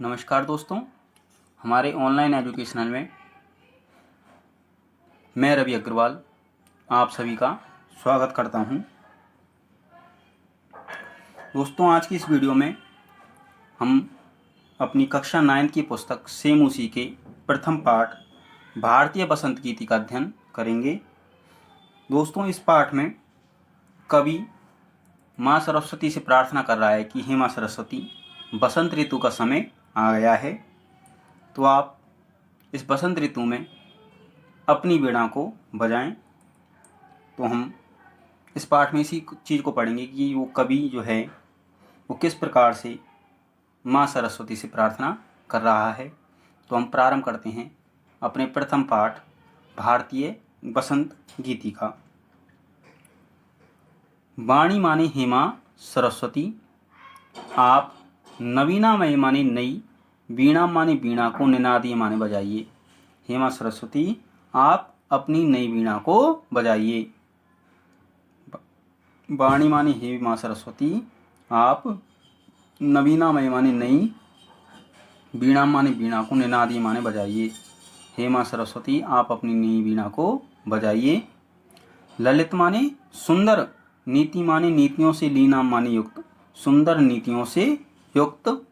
नमस्कार दोस्तों, हमारे ऑनलाइन एजुकेशनल में मैं रवि अग्रवाल आप सभी का स्वागत करता हूं। दोस्तों, आज की इस वीडियो में हम अपनी कक्षा 9 की पुस्तक सेम उसी के प्रथम पाठ भारतीय बसंत गीति का अध्ययन करेंगे। दोस्तों, इस पाठ में कवि माँ सरस्वती से प्रार्थना कर रहा है कि हे माँ सरस्वती, बसंत ऋतु का समय आ गया है, तो आप इस बसंत ऋतु में अपनी वीणा को बजाएं। तो हम इस पाठ में इसी चीज़ को पढ़ेंगे कि वो कवि जो है वो किस प्रकार से माँ सरस्वती से प्रार्थना कर रहा है। तो हम प्रारंभ करते हैं अपने प्रथम पाठ भारतीय बसंत गीति का। वाणी माने हे माँ सरस्वती, आप नवीना मय माने नई, वीणा माने वीणा को निनादीय माने बजाइए। हे माँ सरस्वती, आप अपनी नई वीणा को बजाइए। वाणी माने हे माँ सरस्वती, आप नवीना मय माने नई, वीणा माने वीणा को निनादीय माने बजाइए। हे माँ सरस्वती, आप अपनी नई वीणा को बजाइए। ललित माने सुंदर, नीति माने नीतियों से, लीना माने युक्त, सुंदर नीतियों से युक्त।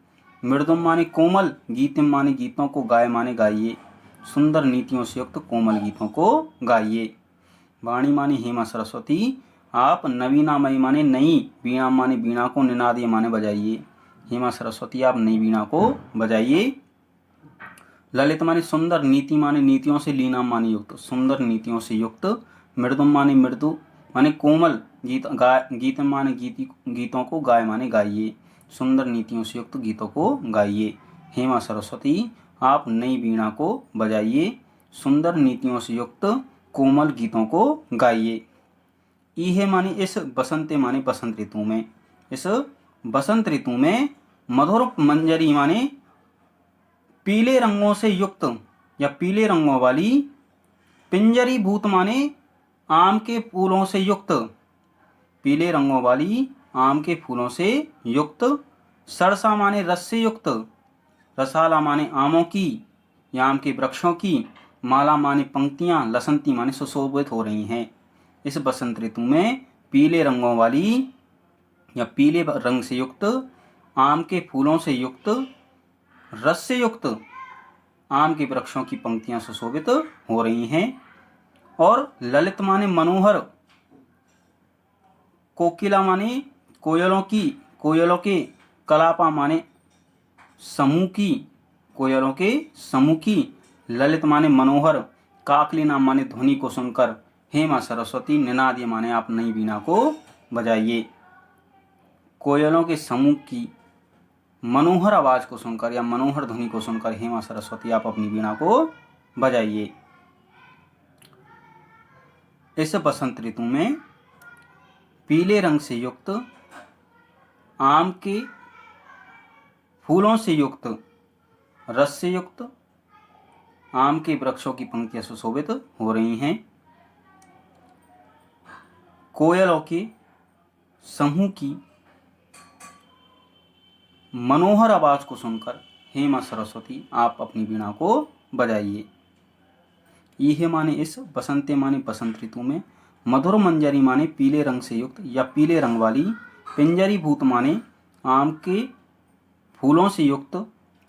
मृदुम माने कोमल, गीतम माने गीतों को, गाय माने गाइए, सुंदर नीतियों से युक्त कोमल गीतों को गाइए। वाणी माने हे माँ सरस्वती, आप नवीनामयी माने नई, वीणा माने वीणा को, निनादीय माने बजाइए। हे माँ सरस्वती, आप नई वीणा को बजाइए। ललित माने सुंदर, नीति माने नीतियों से, लीना माने युक्त, सुंदर नीतियों से युक्त। मृदुम माने मृदु माने कोमल, गीतम माने गीतों को, गाय माने गाइए, सुंदर नीतियों से युक्त गीतों को गाइए। हे माँ सरस्वती, आप नई वीणा को बजाइए, सुंदर नीतियों से युक्त कोमल गीतों को गाइए। इहे माने इस बसंते माने बसंत ऋतु में, इस बसंत ऋतु में मधुर मंजरी माने पीले रंगों से युक्त या पीले रंगों वाली, पिंजरी भूत माने आम के फूलों से युक्त, पीले रंगों वाली आम के फूलों से युक्त। सरसा माने रस से युक्त, रसाला माने आमों की या आम के वृक्षों की, माला माने पंक्तियां, लसंती माने सुशोभित हो रही हैं। इस बसंत ऋतु में पीले रंगों वाली या पीले रंग से युक्त, आम के फूलों से युक्त, रस से युक्त आम के वृक्षों की पंक्तियां सुशोभित हो रही हैं। और ललित माने मनोहर, कोकिला माने कोयलों की, कोयलों के, कलापा माने समूह की, कोयलों के समूह की। ललित माने मनोहर, काकलिना माने ध्वनि को सुनकर। हे माँ सरस्वती, निनादीय माने आप नई वीणा को बजाइए। कोयलों के समूह की मनोहर आवाज को सुनकर या मनोहर ध्वनि को सुनकर हे माँ सरस्वती, आप अपनी वीणा को बजाइए। इस बसंत ऋतु में पीले रंग से युक्त, आम के फूलों से युक्त, रस से युक्त आम के वृक्षों की पंक्तियां सुशोभित हो रही हैं। कोयलों के समूह की मनोहर आवाज को सुनकर हे माँ सरस्वती, आप अपनी वीणा को बजाइए। यह माने इस बसंते माने बसंत ऋतु में, मधुर मंजरी माने पीले रंग से युक्त या पीले रंग वाली, पिंजरी भूत माने आम के फूलों से युक्त,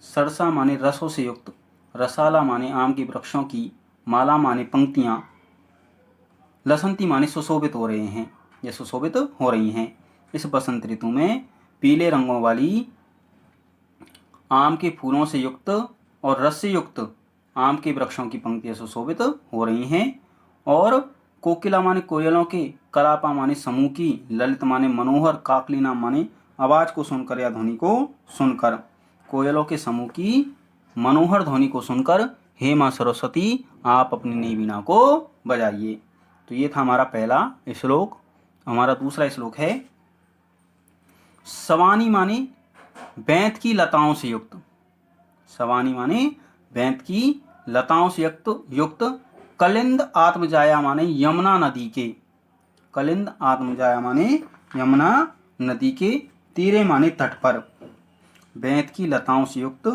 सरसा माने रसों से युक्त, रसाला माने आम के वृक्षों की, माला माने पंक्तियां, लसंती माने सुशोभित हो रहे हैं या सुशोभित हो रही हैं। इस बसंत ऋतु में पीले रंगों वाली, आम के फूलों से युक्त और रस से युक्त आम के वृक्षों की पंक्तियां सुशोभित हो रही हैं। और कोकिला माने कोयलों के, कलापा माने समूह की, ललित माने मनोहर, काकलिना माने आवाज को सुनकर या ध्वनि को सुनकर, कोयलों के समूह की मनोहर ध्वनि को सुनकर हे माँ सरस्वती, आप अपनी नई वीणा को बजाइए। तो ये था हमारा पहला श्लोक। हमारा दूसरा श्लोक है सवानी माने बैंत की लताओं से युक्त, सवानी माने बैंत की लताओं से युक्त, कलिंद आत्मजाया माने यमुना नदी के, कलिंद आत्मजाया माने यमुना नदी के तीरे माने तट पर, बैंत की लताओं से युक्त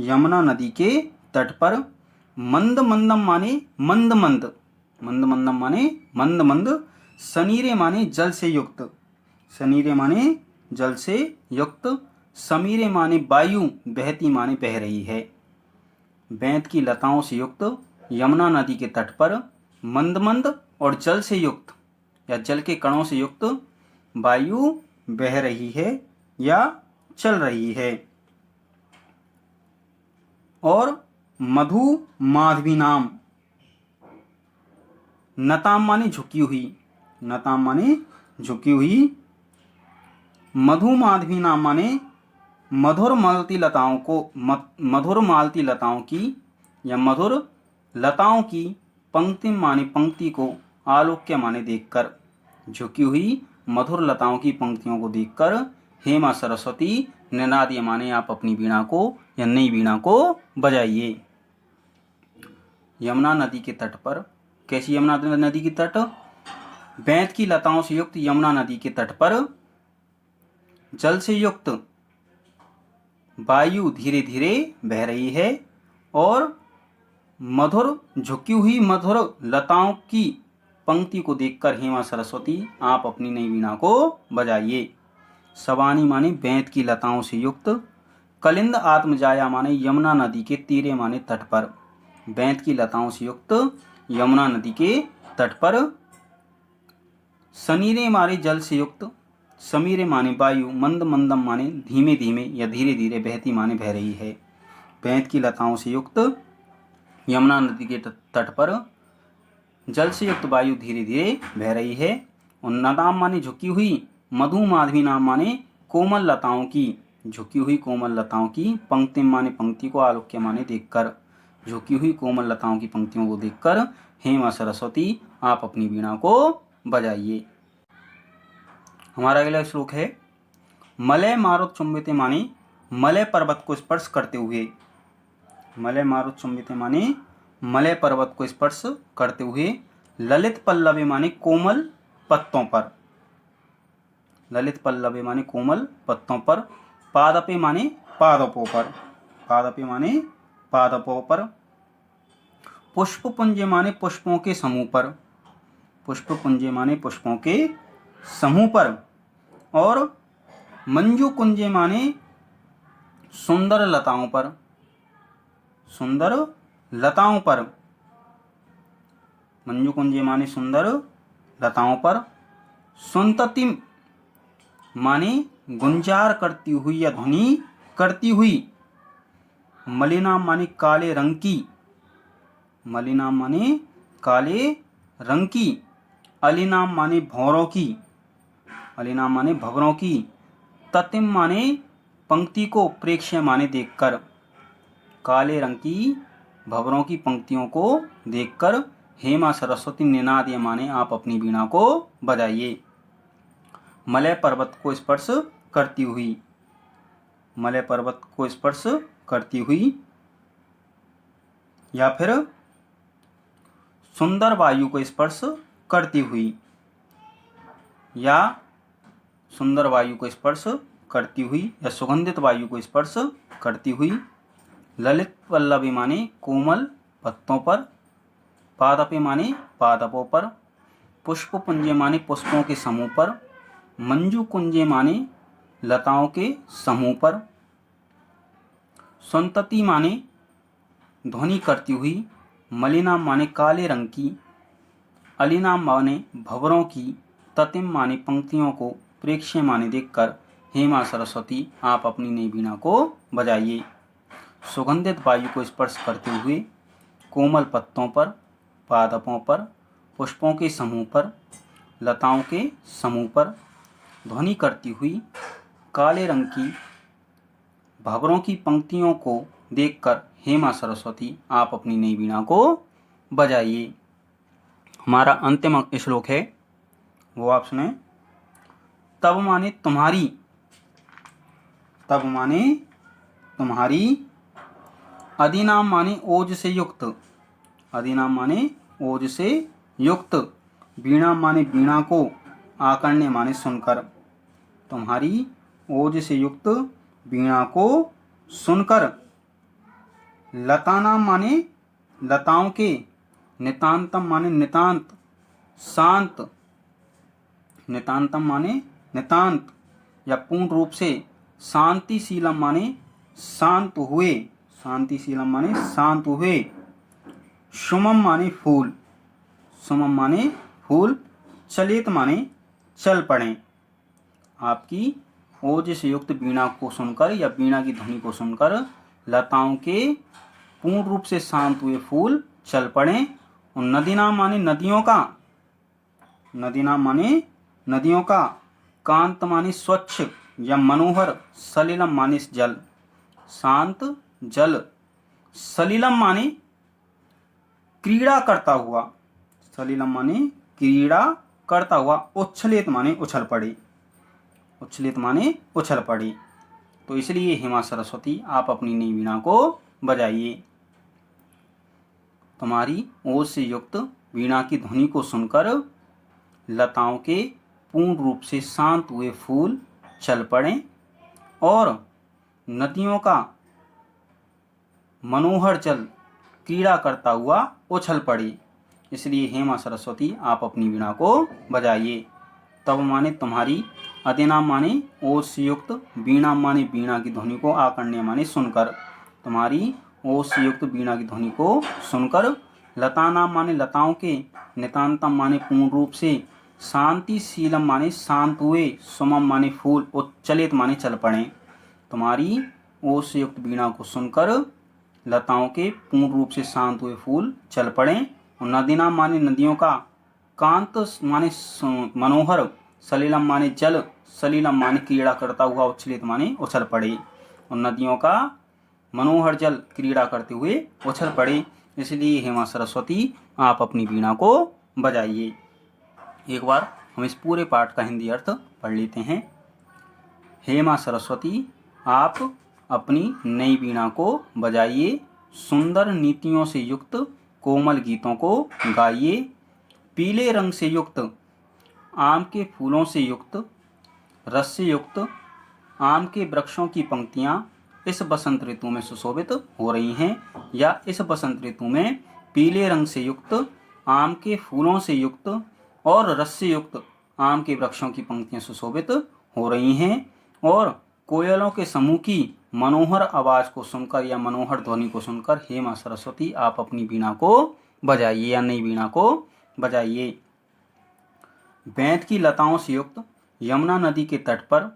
यमुना नदी के तट पर मंद मंदम माने मंद मंद, मंद मंदम माने मंद मंद, सनीरे माने जल से युक्त, सनीरे माने जल से युक्त, समीरे माने वायु, बहती माने बह रही है। बैंत की लताओं से युक्त यमुना नदी के तट पर मंद मंद और जल से युक्त या जल के कणों से युक्त वायु बह रही है या चल रही है। और मधु माधवी नाम, नताम माने झुकी हुई, नताम माने झुकी हुई, मधु माधवी नाम माने मधुर मालती लताओं को, मधुर मालती लताओं की या मधुर लताओं की, पंक्ति माने पंक्ति को, आलोक्य माने देखकर, झुकी हुई मधुर लताओं की पंक्तियों को देखकर हे मां सरस्वती निनादिए माने आप अपनी वीणा को या नई वीणा को बजाइए। यमुना नदी के तट पर, कैसी यमुना नदी की तट? बैंत की लताओं से युक्त यमुना नदी के तट पर जल से युक्त वायु धीरे धीरे बह रही है और मधुर झुकी हुई मधुर लताओं की पंक्ति को देखकर हे मां सरस्वती आप अपनी नई वीणा को बजाइए। सवानी माने बैंत की लताओं से युक्त, कलिंद आत्मजाया माने यमुना नदी के तीरे माने तट पर, बैंत की लताओं से युक्त यमुना नदी के तट पर, सनीरे माने जल से युक्त, समीरे माने वायु, मंद मंदम माने धीमे धीमे या धीरे धीरे, बहती माने बह रही है। बैंत की लताओं से युक्त यमुना नदी के तट पर जल से युक्त वायु धीरे धीरे बह रही है। और नदाम माने झुकी हुई, मधु माधवी नाम माने कोमल लताओं की, झुकी हुई कोमल लताओं की, पंक्ति माने पंक्ति को, आलोक्य माने देखकर, झुकी हुई कोमल लताओं की पंक्तियों को देखकर हे मां सरस्वती आप अपनी वीणा को बजाइए। हमारा अगला श्लोक है मलय मारुत चुंबिते माने मलय पर्वत को स्पर्श करते हुए, मलय मारुत चुंबिते माने मलय पर्वत को स्पर्श करते हुए, ललित पल्लवे माने कोमल पत्तों पर, ललित पल्लवे माने कोमल पत्तों पर, पादपे माने पादपों पर, पादपे माने पादपों पर, पुष्प पुंजे माने पुष्पों के समूह पर, पुष्प पुंजे माने पुष्पों के समूह पर, और मंजू कुंजे माने सुंदर लताओं पर, सुंदर लताओं पर, मंजू कुंजे माने सुंदर लताओं पर, सुंतति माने गुंजार करती हुई या ध्वनि करती हुई, मलिनाम माने काले रंग की, मलिनाम माने काले रंग की, अलिनाम माने भौरों की, अलिनाम माने भवरों की, ततिम माने पंक्ति को, प्रेक्ष्य माने देखकर, काले रंग की भवरों की पंक्तियों को देखकर हे मां सरस्वती निनादिए माने आप अपनी वीणा को बजाइए। मलय पर्वत को स्पर्श करती हुई, मलय पर्वत को स्पर्श करती हुई, या फिर सुंदर वायु को स्पर्श करती हुई, या सुंदर वायु को स्पर्श करती हुई या सुगंधित वायु को स्पर्श करती हुई, ललित पल्लवी माने कोमल पत्तों पर, पादपे माने पादपों पर, पुष्प पुंजे माने पुष्पों के समूह पर, मंजू कुंजे माने लताओं के समूह पर, संतति माने ध्वनि करती हुई, मलिनाम माने काले रंग की, अलिनाम माने भवरों की, ततिम माने पंक्तियों को, प्रेक्ष्य माने देखकर हे मां सरस्वती आप अपनी नई वीणा को बजाइए। सुगंधित वायु को स्पर्श करते हुए, कोमल पत्तों पर, पादपों पर, पुष्पों के समूह पर, लताओं के समूह पर, ध्वनि करती हुई, काले रंग की भंवरों की पंक्तियों को देखकर हे मां सरस्वती आप अपनी नई वीणा को बजाइए। हमारा अंतिम श्लोक है वो आप सुने। तब माने तुम्हारी, तब माने तुम्हारी, अधिनाम माने ओज से युक्त, अधिनाम माने ओज से युक्त, वीणा माने वीणा को, आकर्ण्य माने सुनकर, तुम्हारी ओज से युक्त वीणा को सुनकर, लतानाम माने लताओं के, नितांतम माने नितांत, शांत, नितांतम माने नितांत या पूर्ण रूप से, शांतिशीलम माने शांत हुए, शांतिशीलम माने शांत हुए, सुमम माने फूल, सुमम माने फूल, चलित माने चल पड़े। आपकी ओज से युक्त वीणा को सुनकर या वीणा की ध्वनि को सुनकर लताओं के पूर्ण रूप से शांत हुए फूल चल पड़े। और नदीनाम माने नदियों का, नदीनाम माने नदियों का, कांत माने स्वच्छ या मनोहर, सलिलम माने जल, शांत जल, सलिलम माने क्रीड़ा करता हुआ, सलिलम माने क्रीड़ा करता हुआ, उच्छलित माने उछल पड़े, उच्छलित माने उछल पड़े। तो इसलिए हे मां सरस्वती आप अपनी नई वीणा को बजाइए। तुम्हारी ओज से युक्त वीणा की ध्वनि को सुनकर लताओं के पूर्ण रूप से शांत हुए फूल चल पड़े और नदियों का मनोहर जल क्रीड़ा करता हुआ उछल पड़े। इसलिए हे मां सरस्वती आप अपनी वीणा को बजाइए। तब माने तुम्हारी, अदिनाम माने ओज से युक्त, वीणा माने वीणा की ध्वनि को, आकर्ण्य माने सुनकर, तुम्हारी ओज से युक्त वीणा की ध्वनि को सुनकर, लतानाम माने लताओं के, नितांतम माने पूर्ण रूप से, शांतिशीलम माने शांत हुए, सुमम माने फूल, उच्चलित माने चल पड़े। तुम्हारी ओज से युक्त वीणा को सुनकर लताओं के पूर्ण रूप से शांत हुए फूल चल पड़े। और नदीनाम माने नदियों का, कांत माने मनोहर, सलिलम माने जल, सलिलम माने क्रीड़ा करता हुआ, उच्छलित माने उछल पड़े। और नदियों का मनोहर जल क्रीड़ा करते हुए उछल पड़े। इसलिए हे मां सरस्वती आप अपनी वीणा को बजाइए। एक बार हम इस पूरे पाठ का हिंदी अर्थ पढ़ लेते हैं। हे मां सरस्वती आप अपनी नई वीणा को बजाइए, सुंदर नीतियों से युक्त कोमल गीतों को गाइए, पीले रंग से युक्त, आम के फूलों से युक्त, रस से युक्त आम के वृक्षों की पंक्तियां इस बसंत ऋतु में सुशोभित हो रही हैं, या इस बसंत ऋतु में पीले रंग से युक्त, आम के फूलों से युक्त और रस से युक्त आम के वृक्षों की पंक्तियां सुशोभित हो रही हैं। और कोयलों के समूह की मनोहर आवाज को सुनकर या मनोहर ध्वनि को सुनकर हे मां सरस्वती आप अपनी वीणा को बजाइए या नई वीणा को बजाइए। बैंत की लताओं से युक्त यमुना नदी के तट पर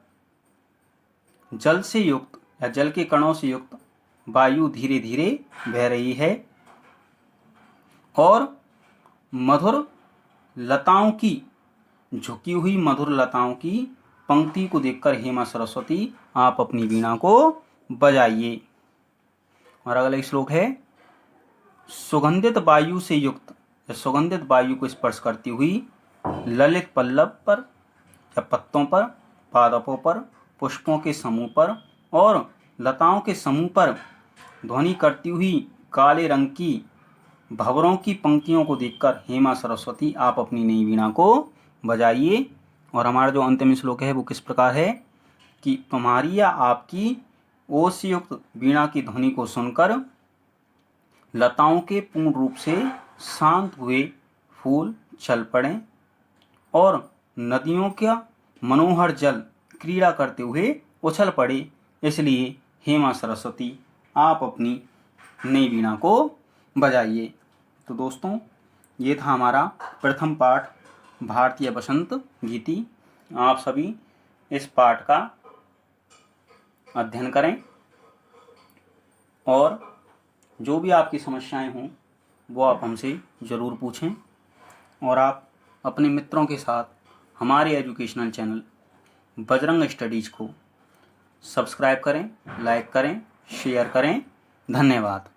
जल से युक्त या जल के कणों से युक्त वायु धीरे धीरे बह रही है और मधुर लताओं की, झुकी हुई मधुर लताओं की पंक्ति को देखकर हे मां सरस्वती आप अपनी वीणा को बजाइए। और अगला श्लोक है, सुगंधित वायु से युक्त या सुगंधित वायु को स्पर्श करती हुई ललित पल्लव पर या पत्तों पर, पादपों पर, पुष्पों के समूह पर और लताओं के समूह पर ध्वनि करती हुई काले रंग की भंवरों की पंक्तियों को देखकर हे मां सरस्वती आप अपनी नई वीणा को बजाइए। और हमारा जो अंतिम श्लोक है वो किस प्रकार है कि तुम्हारी या आपकी ओज से युक्त वीणा की ध्वनि को सुनकर लताओं के पूर्ण रूप से शांत हुए फूल चल पड़े और नदियों का मनोहर जल क्रीड़ा करते हुए उछल पड़े। इसलिए हे मां सरस्वती आप अपनी नई वीणा को बजाइए। तो दोस्तों ये था हमारा प्रथम पाठ भारतीय बसंत गीति। आप सभी इस पाठ का अध्ययन करें और जो भी आपकी समस्याएं हों वो आप हमसे ज़रूर पूछें और आप अपने मित्रों के साथ हमारे एजुकेशनल चैनल बजरंग स्टडीज़ को सब्सक्राइब करें, लाइक करें, शेयर करें। धन्यवाद।